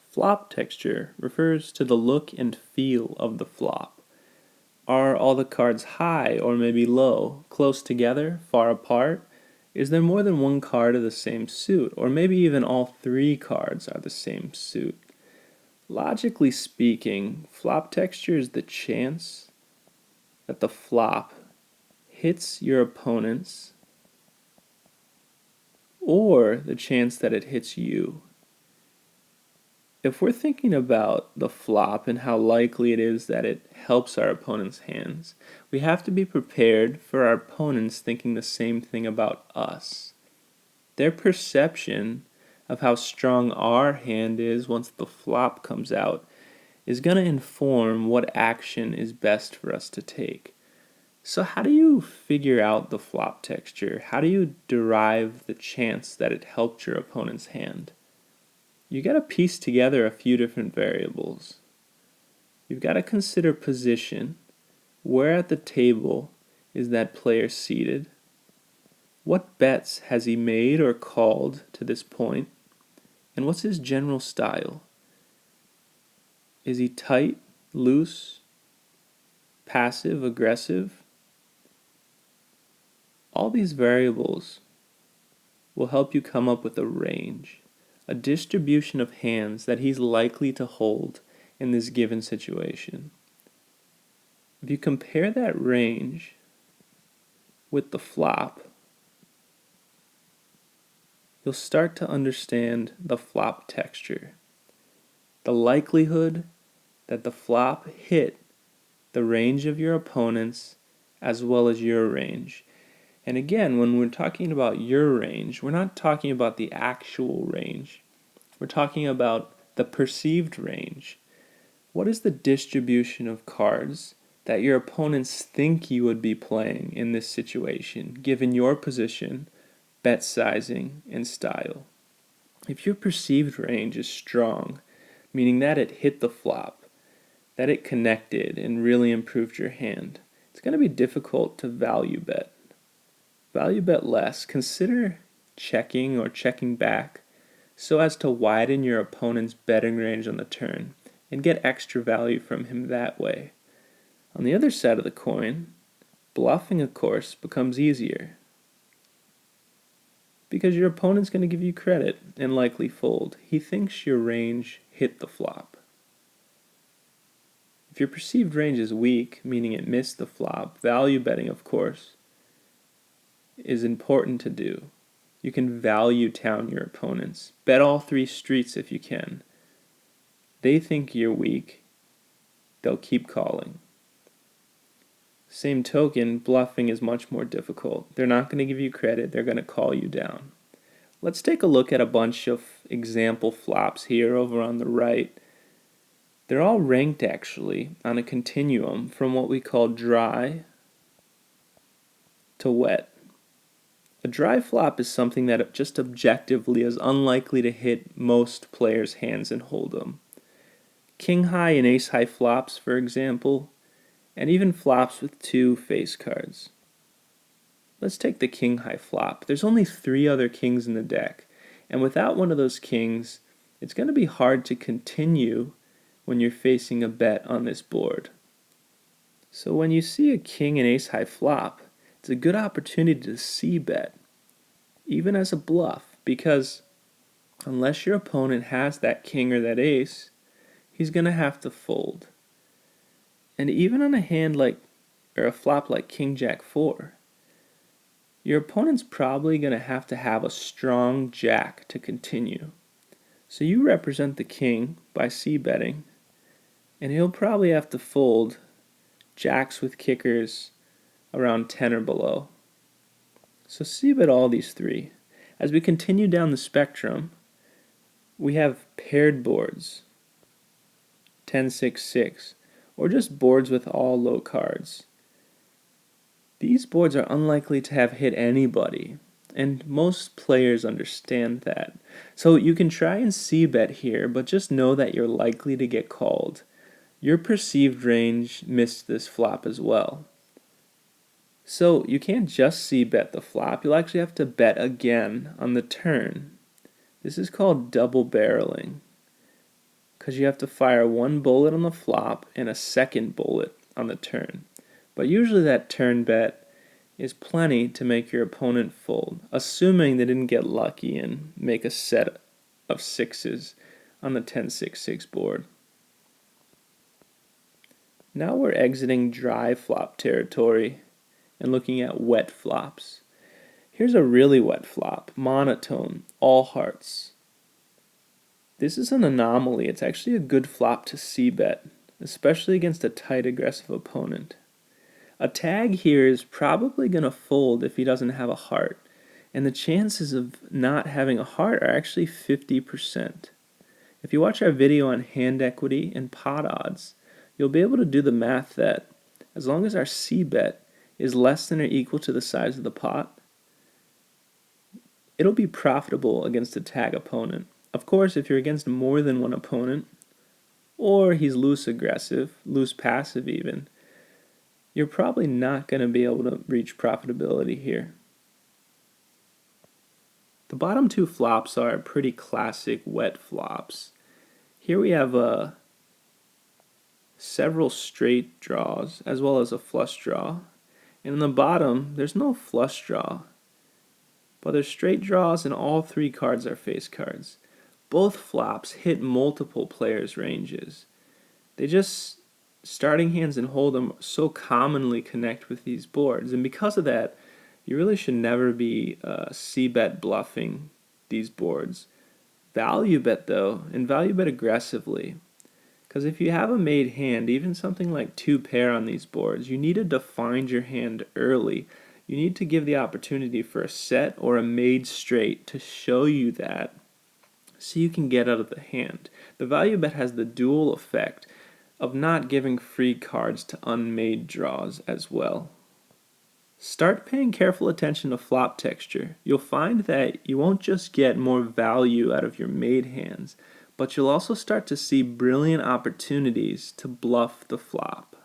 Flop texture refers to the look and feel of the flop. Are all the cards high or maybe low, close together, far apart? Is there more than one card of the same suit, or maybe even all three cards are the same suit? Logically speaking, flop texture is the chance that the flop hits your opponents or the chance that it hits you. If we're thinking about the flop and how likely it is that it helps our opponent's hands, we have to be prepared for our opponents thinking the same thing about us. Their perception of how strong our hand is once the flop comes out is going to inform what action is best for us to take. So how do you figure out the flop texture? How do you derive the chance that it helped your opponent's hand? You got to piece together a few different variables. You've got to consider position. Where at the table is that player seated? What bets has he made or called to this point? And what's his general style? Is he tight, loose, passive, aggressive? All these variables will help you come up with a range, a distribution of hands that he's likely to hold in this given situation. If you compare that range with the flop, you'll start to understand the flop texture, the likelihood that the flop hit the range of your opponents as well as your range. And again, when we're talking about your range, we're not talking about the actual range. We're talking about the perceived range. What is the distribution of cards that your opponents think you would be playing in this situation, given your position, bet sizing, and style? If your perceived range is strong, meaning that it hit the flop, that it connected and really improved your hand, it's going to be difficult to value bet. Value bet less. Consider checking or checking back so as to widen your opponent's betting range on the turn and get extra value from him that way. On the other side of the coin, bluffing, of course, becomes easier because your opponent's going to give you credit and likely fold. He thinks your range hit the flop. If your perceived range is weak, meaning it missed the flop, value betting, of course, is important to do. You can value town your opponents. Bet all three streets if you can. They think you're weak. They'll keep calling. Same token, bluffing is much more difficult. They're not going to give you credit. They're going to call you down. Let's take a look at a bunch of example flops here over on the right. They're all ranked actually on a continuum from what we call dry to wet. A dry flop is something that just objectively is unlikely to hit most players' hands in Holdem. King high and ace high flops, for example, and even flops with two face cards. Let's take the king high flop. There's only 3 other kings in the deck, and without one of those kings, it's going to be hard to continue when you're facing a bet on this board. So when you see a king and ace high flop, it's a good opportunity to c-bet, even as a bluff, because unless your opponent has that king or that ace, he's going to have to fold. And even on a hand like, or a flop like king jack 4, your opponent's probably going to have a strong jack to continue. So you represent the king by c-betting, and he'll probably have to fold jacks with kickers around 10 or below. So c-bet all these 3. As we continue down the spectrum, we have paired boards, 10-6-6, or just boards with all low cards. These boards are unlikely to have hit anybody, and most players understand that. So you can try and c-bet here, but just know that you're likely to get called. Your perceived range missed this flop as well. So you can't just c-bet the flop, you'll actually have to bet again on the turn. This is called double barreling. because you have to fire one bullet on the flop and a second bullet on the turn. But usually that turn bet is plenty to make your opponent fold, assuming they didn't get lucky and make a set of sixes on the 10-6-6 board. Now we're exiting dry flop territory and looking at wet flops. Here's a really wet flop, monotone, all hearts. This is an anomaly. It's actually a good flop to c-bet, especially against a tight aggressive opponent. A tag here is probably going to fold if he doesn't have a heart, and the chances of not having a heart are actually 50%. If you watch our video on hand equity and pot odds, you'll be able to do the math that as long as our c-bet is less than or equal to the size of the pot, it'll be profitable against a tag opponent. Of course, if you're against more than one opponent, or he's loose aggressive, loose passive even, you're probably not going to be able to reach profitability here. The bottom two flops are pretty classic wet flops. Here we have several straight draws as well as a flush draw. And in the bottom, there's no flush draw, but there's straight draws and all three cards are face cards. Both flops hit multiple players' ranges. Starting hands and Holdem so commonly connect with these boards, and because of that, you really should never be c-bet bluffing these boards. Value bet though, and value bet aggressively. Because if you have a made hand, even something like 2-pair on these boards, you need to define your hand early. You need to give the opportunity for a set or a made straight to show you that, so you can get out of the hand. The value bet has the dual effect of not giving free cards to unmade draws as well. Start paying careful attention to flop texture. You'll find that you won't just get more value out of your made hands, but you'll also start to see brilliant opportunities to bluff the flop.